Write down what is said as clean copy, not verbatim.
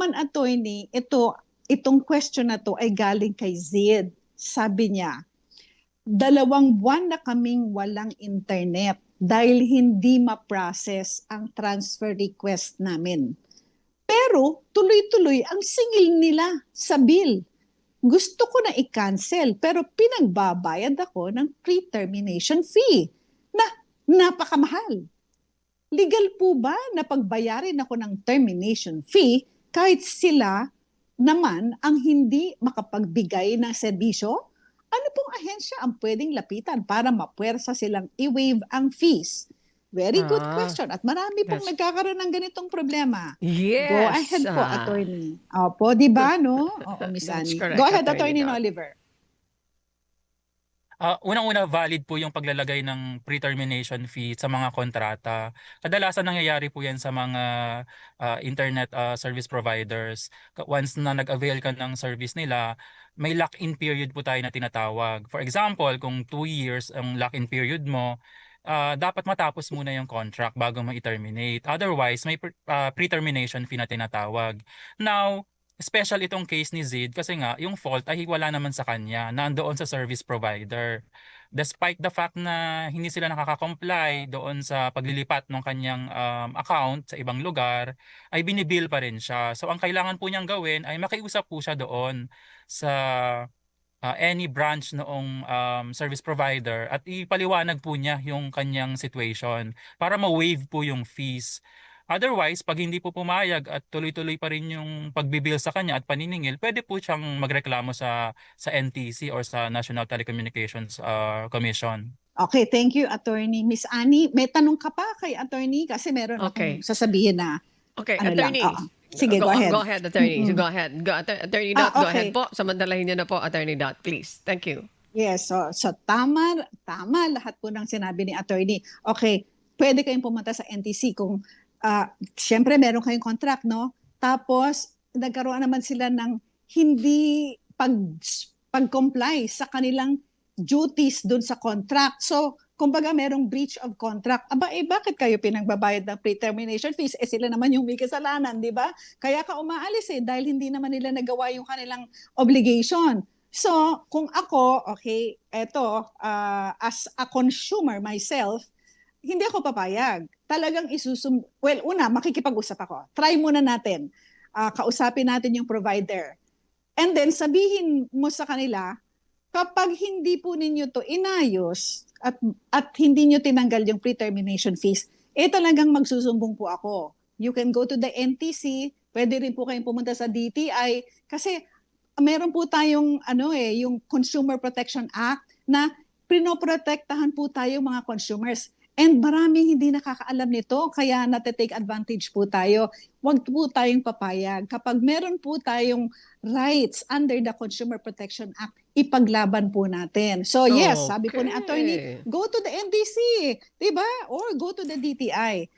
naman, attorney, itong question na to ay galing kay Zid. Sabi niya, 2 buwan na kaming walang internet dahil hindi ma-process ang transfer request namin. Pero tuloy-tuloy ang singil nila sa bill. Gusto ko na i-cancel pero pinagbabayad ako ng pre-termination fee na napakamahal. Legal po ba na pagbayarin ako ng termination fee kahit sila naman ang hindi makapagbigay ng serbisyo? Ano pong ahensya ang pwedeng lapitan para mapuwersa silang i-waive ang fees? Very good question. At marami pong Yes. nagkakaroon ng ganitong problema. Yes. Go ahead po, attorney. Opo, di ba, no? Oo, Miss That's Annie. correct, Go ahead, Attorney attorney Dot. Oliver. Unang-una, valid po yung paglalagay ng pre-termination fee sa mga kontrata. Kadalasan nangyayari po yan sa mga internet service providers. Once na nag-avail ka ng service nila, may lock-in period po tayo na tinatawag. For example, kung 2 years ang lock-in period mo, dapat matapos muna yung contract bago mo i-terminate. Otherwise, may pre-termination fee na tinatawag. Now, special itong case ni Zid kasi nga yung fault ay wala naman sa kanya, nandoon sa service provider. Despite the fact na hindi sila nakaka-comply doon sa paglilipat ng kanyang account sa ibang lugar, ay binibill pa rin siya. So ang kailangan po niyang gawin ay makiusap po siya doon sa any branch noong service provider at ipaliwanag po niya yung kanyang situation para ma-waive po yung fees. Otherwise, pag hindi po pumayag at tuloy-tuloy pa rin yung pagbibil sa kanya at paniningil, pwede po siyang magreklamo sa NTC or sa National Telecommunications Commission. Okay, thank you, attorney. Miss Annie, may tanong ka pa kay attorney? Kasi meron akong sasabihin na Okay, ano Attorney. lang. Sige, go ahead. Go ahead, Attorney. Go ahead. Attorney Dot, go ahead okay. po. Samantalahin niyo na po, Attorney Dot, please. Thank you. Yes, so tama lahat po ng sinabi ni attorney. Okay, pwede kayong pumunta sa NTC kung siyempre meron kayong contract, no? Tapos nagkaroon naman sila ng hindi pag-comply sa kanilang duties dun sa contract. So, kumbaga merong breach of contract. Bakit kayo pinagbabayad ng pre-termination fees? Sila naman yung may kasalanan, di ba? Kaya ka umaalis dahil hindi naman nila nagawa yung kanilang obligation. So, kung ako, okay, eto, as a consumer myself, hindi ako papayag. Talagang una, makikipag-usap ako. Try muna natin. Kausapin natin yung provider. And then, sabihin mo sa kanila, kapag hindi po ninyo to inayos at hindi nyo tinanggal yung pre-termination fees, talagang magsusumbong po ako. You can go to the NTC, pwede rin po kayong pumunta sa DTI, kasi meron po tayong yung Consumer Protection Act na pinoprotektahan po tayo mga consumers. And maraming hindi nakakaalam nito, kaya nate-take advantage po tayo. Huwag po tayong papayag. Kapag meron po tayong rights under the Consumer Protection Act, ipaglaban po natin. So yes, sabi po ni attorney, go to the NTC, diba? Or go to the DTI.